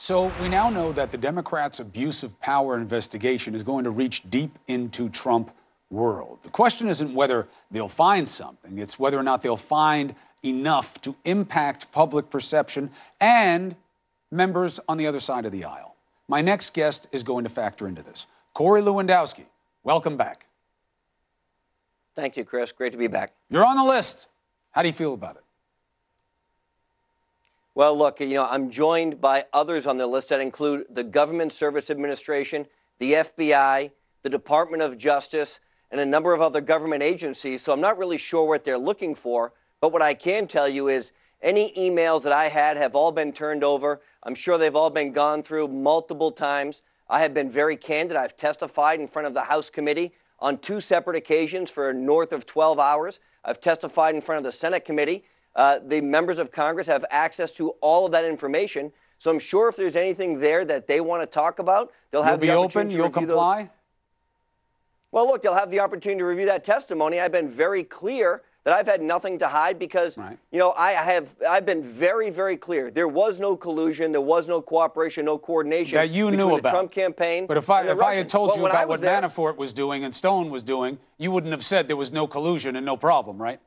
So we now know that the Democrats' abuse of power investigation is going to reach deep into Trump world. The question isn't whether they'll find something, it's whether or not they'll find enough to impact public perception and members on the other side of the aisle. My next guest is going to factor into this. Corey Lewandowski, welcome back. Thank you, Chris. Great to be back. You're on the list. How do you feel about it? Well, look, I'm joined by others on the list that include the Government Service Administration, the FBI, the Department of Justice, and a number of other government agencies. So I'm not really sure what they're looking for. But what I can tell you is any emails that I had have all been turned over. I'm sure they've all been gone through multiple times. I have been very candid. I've testified in front of the House committee on 2 separate occasions for north of 12 hours. I've testified in front of the Senate committee. The members of Congress have access to all of that information. So I'm sure if there's anything there that they want to talk about, they'll have the opportunity to review those. You'll be open, you'll comply? Well, look, they'll have the opportunity to review that testimony. I've been very clear that I've had nothing to hide because, I've been very, very clear. There was no collusion. There was no cooperation, no coordination. That you knew about. The Trump campaign. But if I had told you about what Manafort was doing and Stone was doing, you wouldn't have said there was no collusion and no problem, right?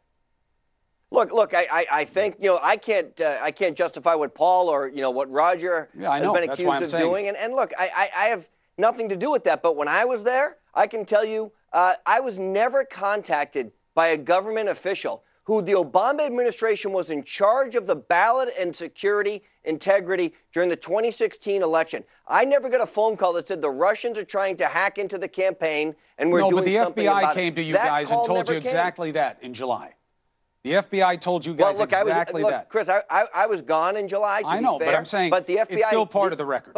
Look, I think, I can't justify what Paul or, what Roger has been accused of doing. And look, I have nothing to do with that. But when I was there, I can tell you, I was never contacted by a government official who the Obama administration was in charge of the ballot and security integrity during the 2016 election. I never got a phone call that said the Russians are trying to hack into the campaign and we're doing something about it. No, but the FBI came to you guys and told you exactly that in July. The FBI told you guys exactly that. Chris, I was gone in July, to I know, be fair, but I'm saying but the FBI, it's still part of the record.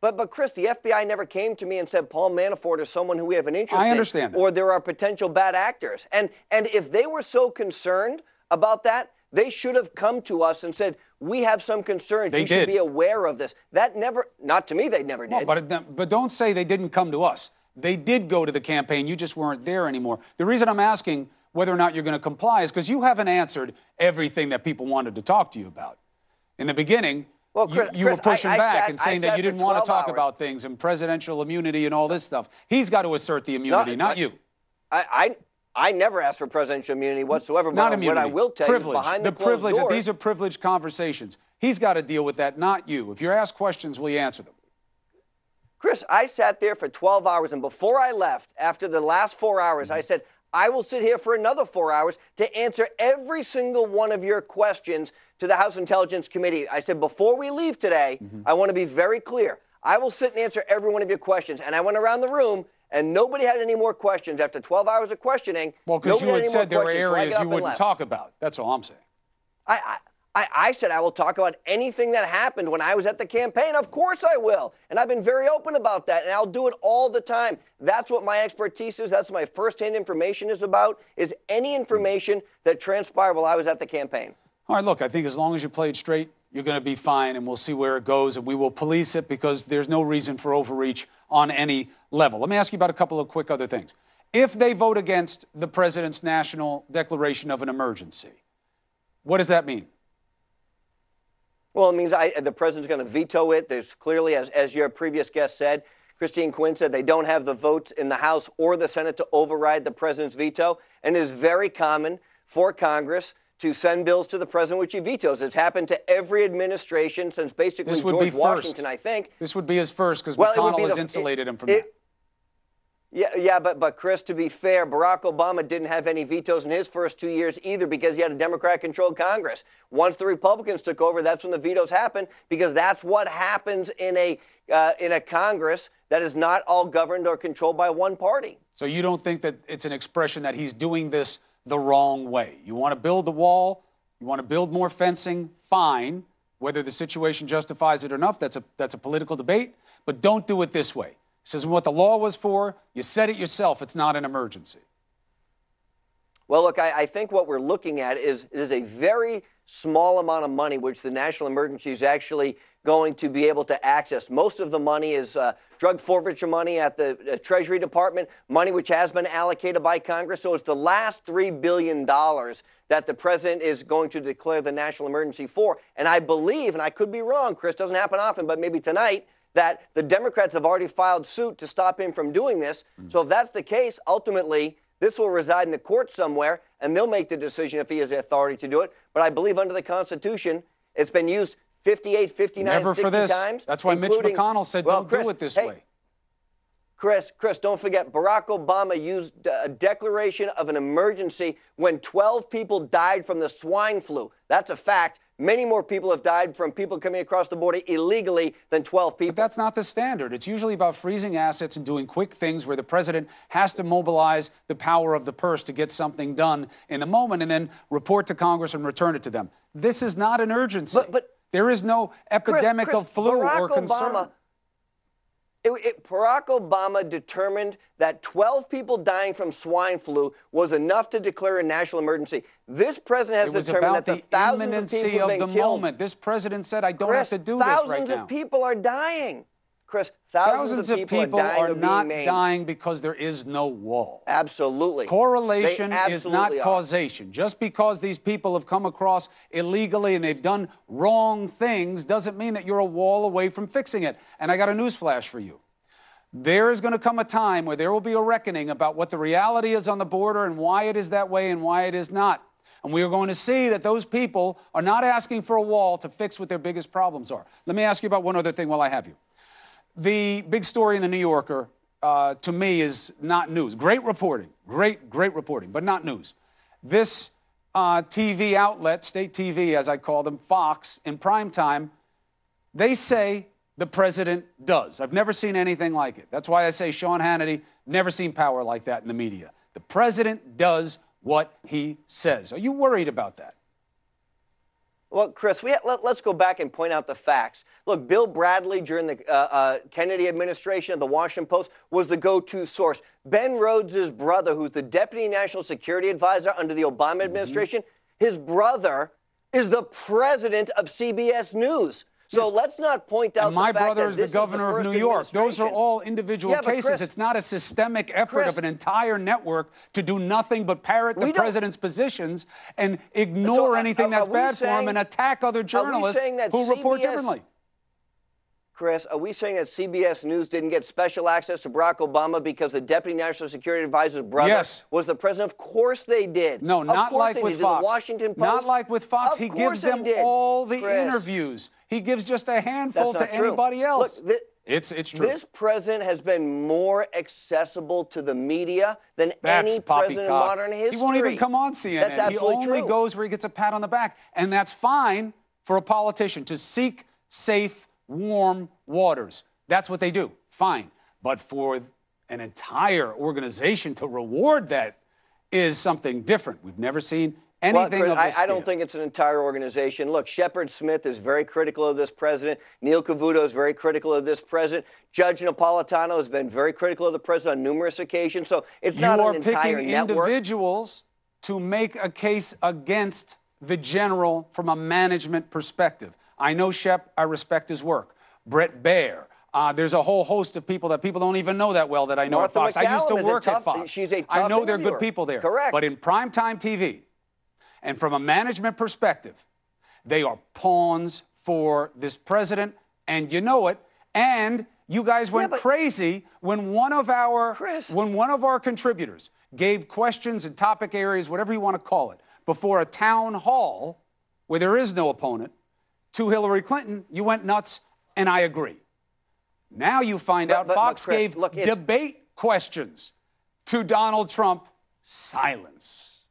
But Chris, the FBI never came to me and said Paul Manafort is someone who we have an interest in. I understand that. Or there are potential bad actors. And if they were so concerned about that, they should have come to us and said, we have some concerns. You should be aware of this. That never, not to me, they never did. But don't say they didn't come to us. They did go to the campaign. You just weren't there anymore. The reason I'm asking whether or not you're going to comply is because you haven't answered everything that people wanted to talk to you about. In the beginning, you were pushing back and saying that you didn't want to talk about things and presidential immunity and all this stuff. He's got to assert the immunity, not you. I never asked for presidential immunity whatsoever. Not but immunity. What I will tell you is behind the closed doors. These are privileged conversations. He's got to deal with that, not you. If you're asked questions, will you answer them? Chris, I sat there for 12 hours, and before I left, after the last 4 hours, I said, I will sit here for another 4 hours to answer every single one of your questions to the House Intelligence Committee. I said, before we leave today, I want to be very clear. I will sit and answer every one of your questions. And I went around the room, and nobody had any more questions. After 12 hours of questioning, well, because you had said there were areas you wouldn't talk about. That's all I'm saying. I said I will talk about anything that happened when I was at the campaign. Of course I will. And I've been very open about that, and I'll do it all the time. That's what my expertise is. That's what my firsthand information is about, is any information that transpired while I was at the campaign. All right, look, I think as long as you play it straight, you're going to be fine, and we'll see where it goes, and we will police it because there's no reason for overreach on any level. Let me ask you about a couple of quick other things. If they vote against the president's national declaration of an emergency, what does that mean? Well, it means the president's going to veto it. There's clearly, as your previous guest said, Christine Quinn said, they don't have the votes in the House or the Senate to override the president's veto. And it is very common for Congress to send bills to the president, which he vetoes. It's happened to every administration since basically George Washington, I think. This would be his first because McConnell has insulated him from that. Yeah, but Chris, to be fair, Barack Obama didn't have any vetoes in his first 2 years either because he had a Democrat-controlled Congress. Once the Republicans took over, that's when the vetoes happened because that's what happens in a Congress that is not all governed or controlled by one party. So you don't think that it's an expression that he's doing this the wrong way? You want to build the wall, you want to build more fencing, fine. Whether the situation justifies it or not, that's a political debate, but don't do it this way. This isn't what the law was for. You said it yourself. It's not an emergency. Well, look, I think what we're looking at is a very small amount of money which the national emergency is actually going to be able to access. Most of the money is drug forfeiture money at the Treasury Department, money which has been allocated by Congress. So it's the last $3 billion that the president is going to declare the national emergency for. And I believe, and I could be wrong, Chris, doesn't happen often, but maybe tonight, that the Democrats have already filed suit to stop him from doing this. So if that's the case, ultimately, this will reside in the court somewhere, and they'll make the decision if he has the authority to do it. But I believe under the Constitution, it's been used 58, 59, Never 60 for this. times. That's why Mitch McConnell said, don't do it this way. Chris, don't forget, Barack Obama used a declaration of an emergency when 12 people died from the swine flu. That's a fact. Many more people have died from people coming across the border illegally than 12 people. But that's not the standard. It's usually about freezing assets and doing quick things where the president has to mobilize the power of the purse to get something done in the moment and then report to Congress and return it to them. This is not an urgency. But there is no epidemic of flu or concern. Barack Obama determined that 12 people dying from swine flu was enough to declare a national emergency. This president has determined that the thousands of people have been killed. Moment. This president said, I don't have to do this right now. Thousands of people are dying. Chris, thousands of people are not dying because there is no wall. Absolutely. Correlation is not causation. Just because these people have come across illegally and they've done wrong things doesn't mean that you're a wall away from fixing it. And I got a news flash for you. There is going to come a time where there will be a reckoning about what the reality is on the border and why it is that way and why it is not. And we are going to see that those people are not asking for a wall to fix what their biggest problems are. Let me ask you about one other thing while I have you. The big story in the New Yorker, to me, is not news. Great reporting, great reporting, but not news. This TV outlet, state TV, as I call them, Fox, in prime time, they say the president does. I've never seen anything like it. That's why I say Sean Hannity, never seen power like that in the media. The president does what he says. Are you worried about that? Well, Chris, let's go back and point out the facts. Look, Bill Bradley during the Kennedy administration of the Washington Post was the go-to source. Ben Rhodes' brother, who's the Deputy National Security Advisor under the Obama administration, his brother is the president of CBS News. So let's not point out the fact that my brother is the governor of New York. Those are all individual cases. Chris, it's not a systemic effort of an entire network to do nothing but parrot the president's positions and ignore anything that's bad for him and attack other journalists who report differently. Chris, are we saying that CBS News didn't get special access to Barack Obama because the Deputy National Security Advisor's brother was the president? Of course they did. No, not like with Fox. The Washington Post. Not like with Fox. He gives them all the interviews. He gives just a handful to anybody else. Look, it's true. This president has been more accessible to the media than any president in modern history. He won't even come on CNN. That's absolutely true. He only goes where he gets a pat on the back. And that's fine for a politician to seek safe, warm waters. That's what they do. Fine. But for an entire organization to reward that is something different. We've never seen anything of this. I don't think it's an entire organization. Look, Shepard Smith is very critical of this president. Neil Cavuto is very critical of this president. Judge Napolitano has been very critical of the president on numerous occasions. So it's not an entire network. You are picking individuals to make a case against the general from a management perspective. I know Shep. I respect his work. Brett Baer. There's a whole host of people that people don't even know that well that I know at Fox. I used to work at Fox. She's a tough I know they're interviewer. good people there. Correct. But in primetime TV, and from a management perspective, they are pawns for this president, and you know it. And you guys went crazy when one of our contributors gave questions and topic areas, whatever you want to call it, before a town hall where there is no opponent to Hillary Clinton. You went nuts, and I agree. Now you find out Fox gave debate questions to Donald Trump. Silence.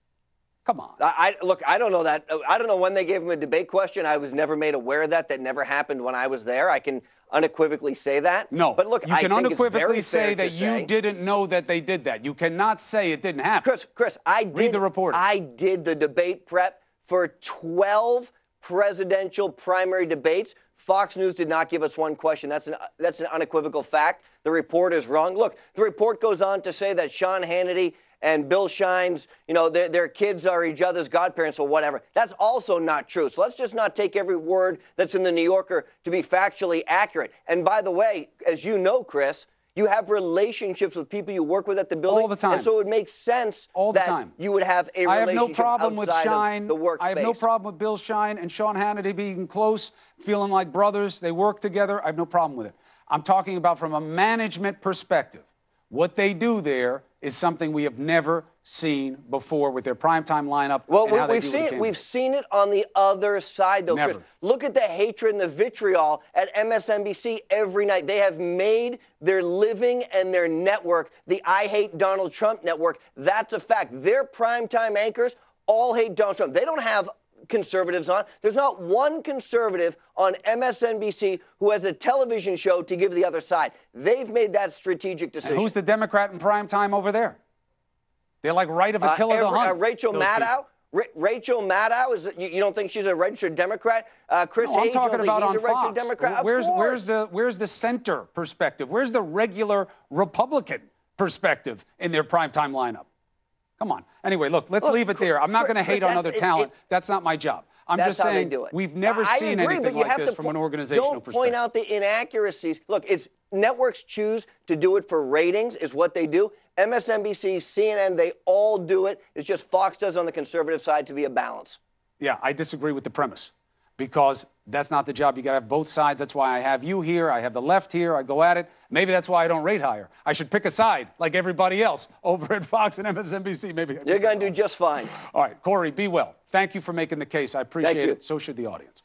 Come on. I don't know that. I don't know when they gave him a debate question. I was never made aware of that. That never happened when I was there. I can unequivocally say that. No. But look, you can unequivocally say that you didn't know that they did that. You cannot say it didn't happen. Chris, read the report. I did the debate prep for 12 presidential primary debates. Fox News did not give us one question. That's an unequivocal fact. The report is wrong. Look, the report goes on to say that Sean Hannity and Bill Shine's, their kids are each other's godparents or whatever. That's also not true. So let's just not take every word that's in the New Yorker to be factually accurate. And by the way, as you know, Chris, you have relationships with people you work with at the building. All the time. And so it makes sense that you would have a relationship I have no problem with Shine. the workspace. I have no problem with Bill Shine and Sean Hannity being close, feeling like brothers. They work together. I have no problem with it. I'm talking about from a management perspective. What they do there is something we have never seen before with their primetime lineup. Well, we've seen it on the other side, though, Never. Chris. Look at the hatred and the vitriol at MSNBC every night. They have made their living and their network the I Hate Donald Trump network. That's a fact. Their primetime anchors all hate Donald Trump. They don't have conservatives on. There's not one conservative on MSNBC who has a television show to give the other side. They've made that strategic decision. And who's the Democrat in prime time over there? They're like right of Attila the Hun. Rachel Maddow. Rachel Maddow, you don't think she's a registered Democrat? Chris I'm Hayes, talking about he's on a registered Fox. Democrat? Where's the center perspective? Where's the regular Republican perspective in their primetime lineup? Come on. Anyway, look, let's leave it there. I'm not going to hate on other talent. That's not my job. I'm just saying we've never seen anything like this from an organizational perspective. Don't point out the inaccuracies. Look, it's networks choose to do it for ratings is what they do. MSNBC, CNN, they all do it. It's just Fox does on the conservative side to be a balance. Yeah, I disagree with the premise because that's not the job. You got to have both sides. That's why I have you here. I have the left here. I go at it. Maybe that's why I don't rate higher. I should pick a side like everybody else over at Fox and MSNBC. Maybe you're going to do just fine. All right, Corey, be well. Thank you for making the case. I appreciate it. So should the audience.